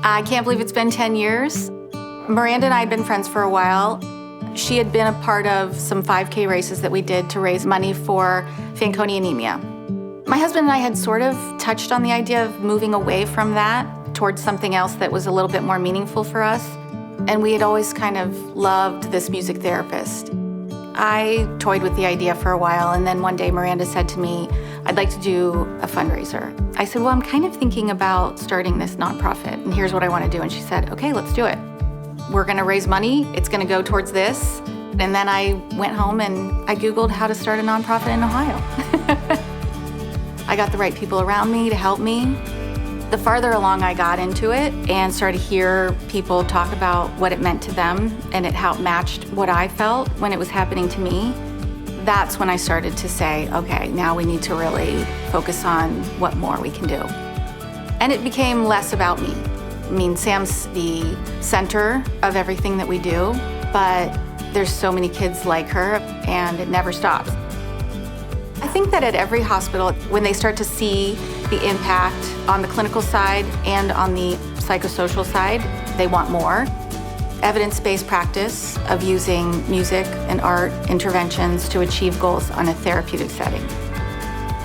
I can't believe it's been 10 years. Miranda and I had been friends for a while. She had been a part of some 5K races that we did to raise money for Fanconi Anemia. My husband and I had sort of touched on the idea of moving away from that towards something else that was a little bit more meaningful for us. And we had always kind of loved this music therapist. I toyed with the idea for a while, and then one day Miranda said to me, I'd like to do a fundraiser. I said, well, I'm kind of thinking about starting this nonprofit, and here's what I want to do. And she said, okay, let's do it. We're going to raise money. It's going to go towards this. And then I went home and I Googled how to start a nonprofit in Ohio. I got the right people around me to help me. The farther along I got into it and started to hear people talk about what it meant to them and how it matched what I felt when it was happening to me, that's when I started to say, okay, now we need to really focus on what more we can do. And it became less about me. I mean, Sam's the center of everything that we do, but there's so many kids like her, and it never stops. I think that at every hospital, when they start to see the impact on the clinical side and on the psychosocial side, they want more. Evidence-based practice of using music and art interventions to achieve goals on a therapeutic setting.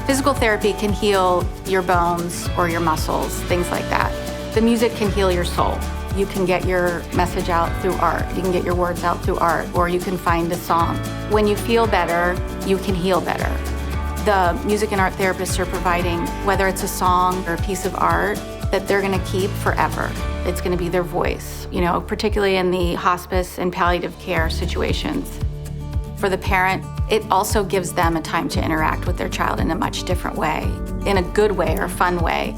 Physical therapy can heal your bones or your muscles, things like that. The music can heal your soul. You can get your message out through art. You can get your words out through art, or you can find a song. When you feel better, you can heal better. The music and art therapists are providing, whether it's a song or a piece of art, that they're gonna keep forever. It's gonna be their voice, particularly in the hospice and palliative care situations. For the parent, it also gives them a time to interact with their child in a much different way, in a good way or a fun way.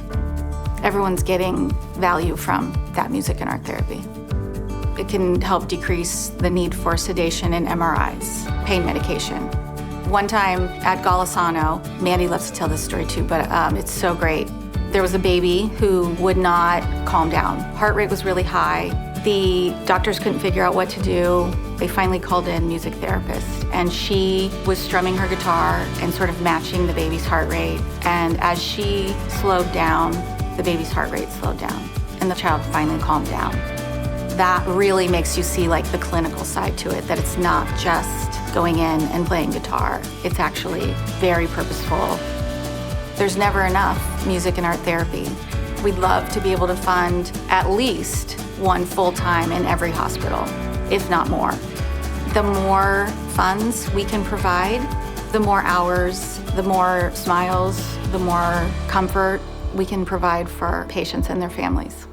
Everyone's getting value from that music and art therapy. It can help decrease the need for sedation and MRIs, pain medication. One time at Golisano, Mandy loves to tell this story too, but it's so great. There was a baby who would not calm down. Heart rate was really high. The doctors couldn't figure out what to do. They finally called in music therapist, and she was strumming her guitar and sort of matching the baby's heart rate. And as she slowed down, the baby's heart rate slowed down, and the child finally calmed down. That really makes you see the clinical side to it, that it's not just going in and playing guitar. It's actually very purposeful. There's never enough music and art therapy. We'd love to be able to fund at least one full-time in every hospital, if not more. The more funds we can provide, the more hours, the more smiles, the more comfort we can provide for patients and their families.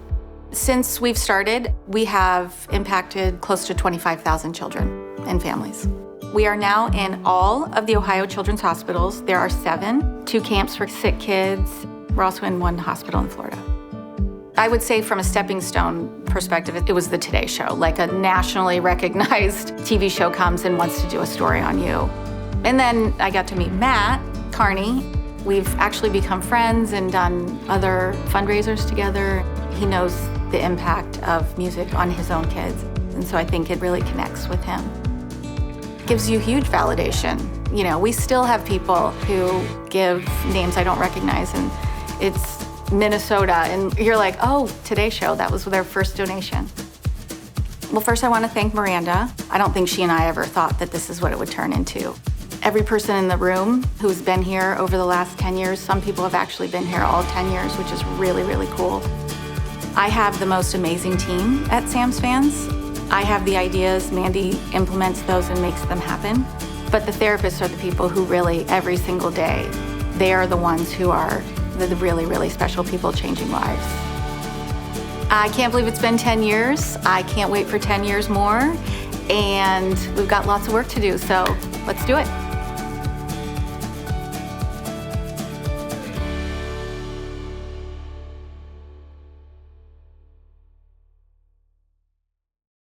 Since we've started, we have impacted close to 25,000 children and families. We are now in all of the Ohio Children's Hospitals. There are 7, 2 camps for sick kids. We're also in 1 hospital in Florida. I would say from a stepping stone perspective, it was the Today Show, like a nationally recognized TV show comes and wants to do a story on you. And then I got to meet Matt Kearney. We've actually become friends and done other fundraisers together. He knows the impact of music on his own kids, and so I think it really connects with him. Gives you huge validation. We still have people who give names I don't recognize, and it's Minnesota, and you're like, oh, Today Show, that was their first donation. Well, first I want to thank Miranda. I don't think she and I ever thought that this is what it would turn into. Every person in the room who's been here over the last 10 years, some people have actually been here all 10 years, which is really, really cool. I have the most amazing team at Sam's Fans. I have the ideas, Mandy implements those and makes them happen. But the therapists are the people who really, every single day, they are the ones who are the really, really special people changing lives. I can't believe it's been 10 years. I can't wait for 10 years more. And we've got lots of work to do, so let's do it.